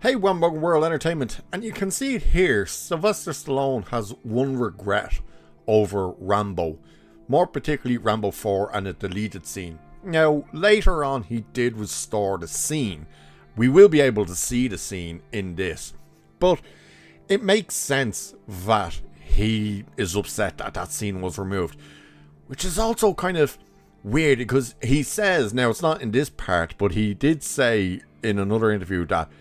Hey, Rambo World Entertainment, and you can see it here. Sylvester Stallone has one regret over Rambo, more particularly Rambo 4 and a deleted scene. Now, later on, he did restore the scene. We will be able to see the scene in this, but it makes sense that he is upset that that scene was removed, which is also kind of weird because he says, now it's not in this part, but he did say in another interview that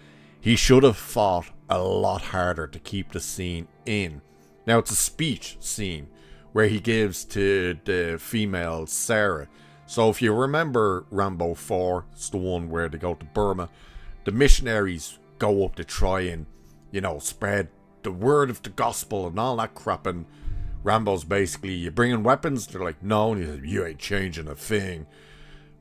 he should have fought a lot harder to keep the scene in. Now, it's a speech scene where he gives to the female Sarah. So if you remember Rambo 4, it's the one where they go to Burma. The missionaries go up to try and, spread the word of the gospel and all that crap. And Rambo's basically, you bringing weapons? They're like, no. And he says, you ain't changing a thing.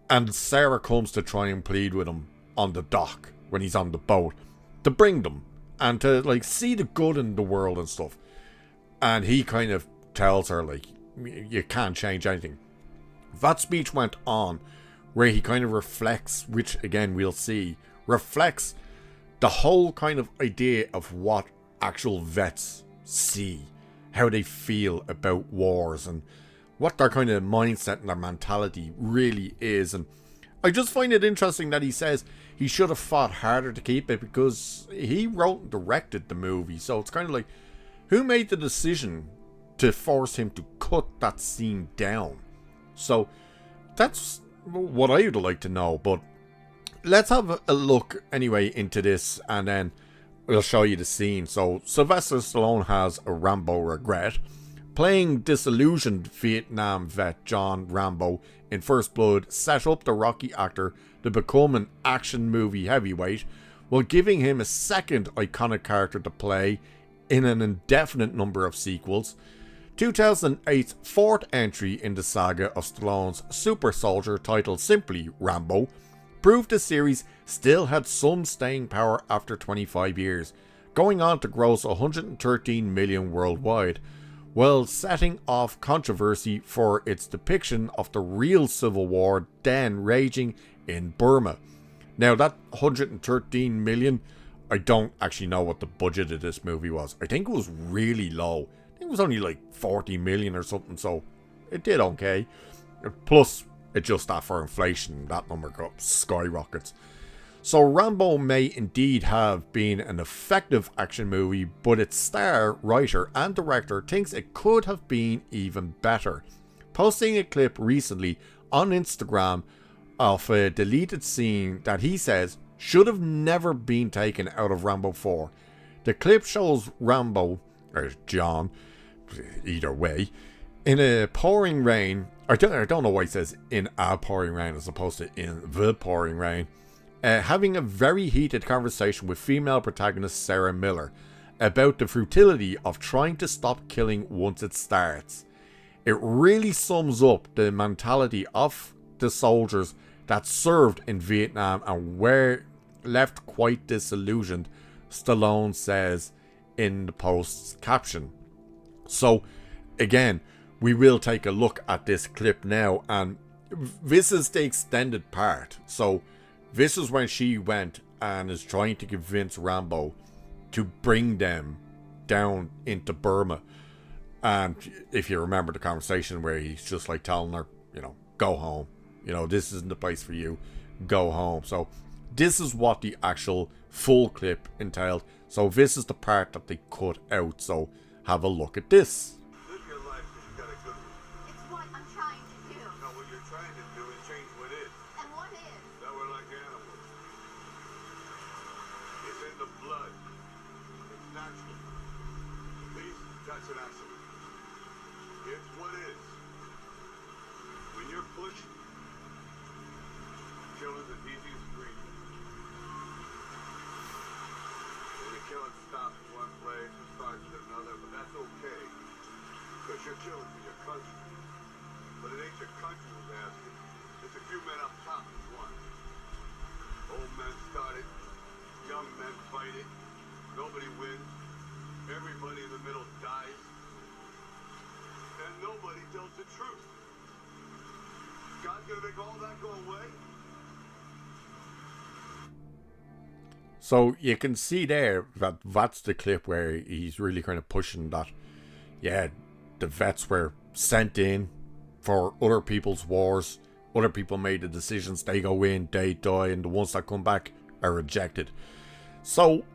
And Sarah comes to try and plead with him on the dock when he's on the boat, to bring them and to see the good in the world and stuff. And he kind of tells her you can't change anything. That speech went on where he kind of reflects, which again we'll see, reflects the whole kind of idea of what actual vets see, how they feel about wars and what their kind of mindset and their mentality really is. And I just find it interesting that he says he should have fought harder to keep it because he wrote and directed the movie. So it's kind of like, who made the decision to force him to cut that scene down? So that's what I would like to know. But let's have a look anyway into this and then we'll show you the scene. So Sylvester Stallone has a Rambo regret. Playing disillusioned Vietnam vet John Rambo in First Blood set up the Rocky actor to become an action movie heavyweight, while giving him a second iconic character to play in an indefinite number of sequels. 2008's fourth entry in the saga of Stallone's super soldier, titled simply Rambo, proved the series still had some staying power after 25 years, going on to gross $113 million worldwide, while setting off controversy for its depiction of the real civil war then raging in Burma. Now, that $113 million, I don't actually know what the budget of this movie was. I think it was really low. I think it was only $40 million or something, so it did okay. Plus, adjust that for inflation, that number skyrockets. So Rambo may indeed have been an effective action movie, but its star, writer and director thinks it could have been even better. Posting a clip recently on Instagram of a deleted scene that he says should have never been taken out of Rambo 4. The clip shows Rambo, or John, either way, in a pouring rain. I don't know why he says in a pouring rain as opposed to in the pouring rain. Having a very heated conversation with female protagonist Sarah Miller about the futility of trying to stop killing once it starts. It really sums up the mentality of the soldiers that served in Vietnam and were left quite disillusioned, Stallone says in the post's caption. So, again, we will take a look at this clip now, and this is the extended part. So, this is when she went and is trying to convince Rambo to bring them down into Burma. And if you remember the conversation where he's just telling her, go home. This isn't the place for you. Go home. So this is what the actual full clip entailed. So this is the part that they cut out. So have a look at this. Live your life because you got a good one. It's what I'm trying to do. No, what you're trying to do is change what is. And what is? That we're like animals. It's in the blood. It's natural. Please, touch an accident. It's what is. When you're pushed, killing the easiest breed. When the killing stops in one place and starts in another, but that's okay. Because you're killing for your country. But it ain't your country who's asking. It's a few men up top who want. Old men start it. Young men fight it. Nobody wins. Everybody in the middle dies. And nobody tells the truth. God's gonna make all that go away? So you can see there that that's the clip where he's really kind of pushing that, yeah, the vets were sent in for other people's wars. Other people made the decisions. They go in, they die, and the ones that come back are rejected. So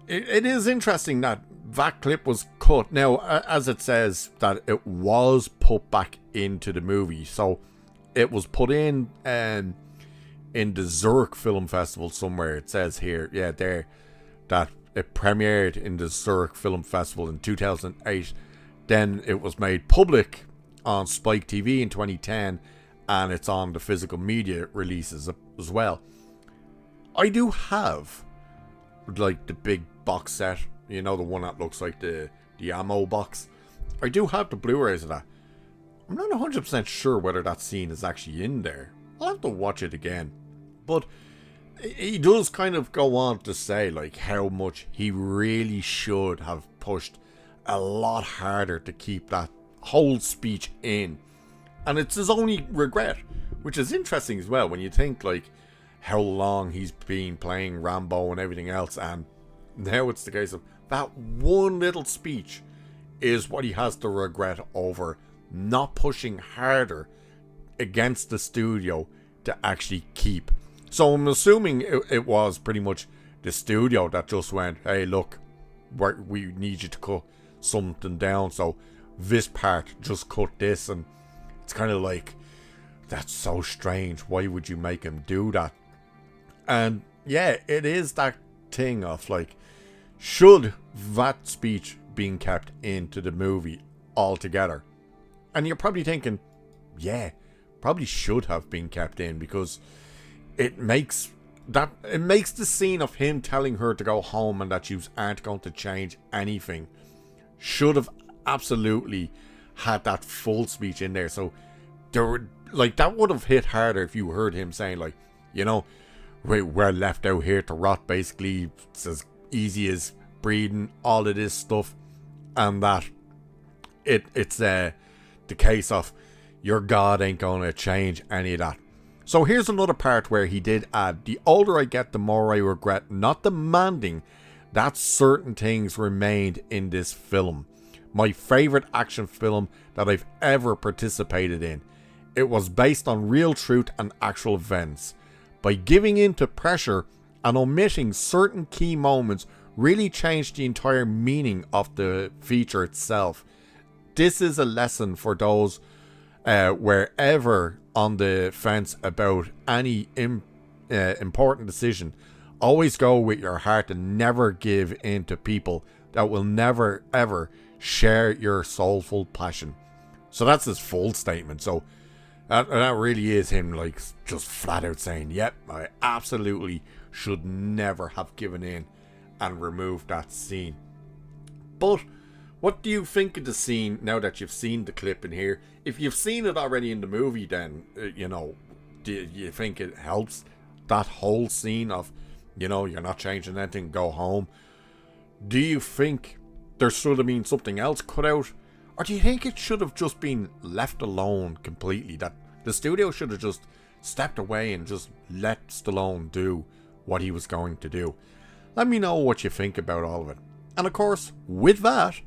it is interesting that that clip was cut. Now, as it says, that it was put back into the movie. So it was put in the Zurich Film Festival somewhere. It says here, yeah, there, that it premiered in the Zurich Film Festival in 2008. Then it was made public on Spike TV in 2010, and it's on the physical media releases as well. I do have, like, the big box set, you know, the one that looks like the ammo box. I do have the Blu-rays of that. I'm not 100% sure whether that scene is actually in there. I'll have to watch it again. But he does kind of go on to say, like, how much he really should have pushed a lot harder to keep that whole speech in. And it's his only regret, which is interesting as well when you think, like, how long he's been playing Rambo and everything else, and now it's the case of that one little speech is what he has to regret over not pushing harder against the studio to actually keep. So I'm assuming it was pretty much the studio that just went, hey, look, we need you to cut something down, so this part, just cut this. And it's kind of like, that's so strange. Why would you make him do that? And yeah, it is that thing of, like, should that speech being kept into the movie altogether? And you're probably thinking, yeah, probably should have been kept in, because it makes the scene of him telling her to go home and that you aren't going to change anything should have absolutely had that full speech in there. So there were, like, that would have hit harder if you heard him saying, like, you know, we're left out here to rot, basically. It's as easy as breathing, all of this stuff, and that it's the case of your God ain't gonna change any of that. So here's another part where he did add, the older I get, the more I regret not demanding that certain things remained in this film. My favourite action film that I've ever participated in. It was based on real truth and actual events. By giving in to pressure and omitting certain key moments really changed the entire meaning of the feature itself. This is a lesson for those wherever on the fence about any important decision. Always go with your heart and never give in to people that will never ever share your soulful passion. So that's his full statement. So that really is him, like, just flat out saying, yep, I absolutely should never have given in and removed that scene. But what do you think of the scene now that you've seen the clip in here? If you've seen it already in the movie, then, you know, do you think it helps that whole scene of, you know, you're not changing anything, go home? Do you think there should have been something else cut out? Or do you think it should have just been left alone completely? That the studio should have just stepped away and just let Stallone do what he was going to do? Let me know what you think about all of it. And of course, with that,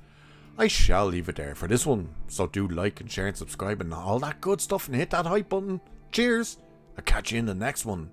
I shall leave it there for this one. So do like and share and subscribe and all that good stuff, and hit that hype button. Cheers. I'll catch you in the next one.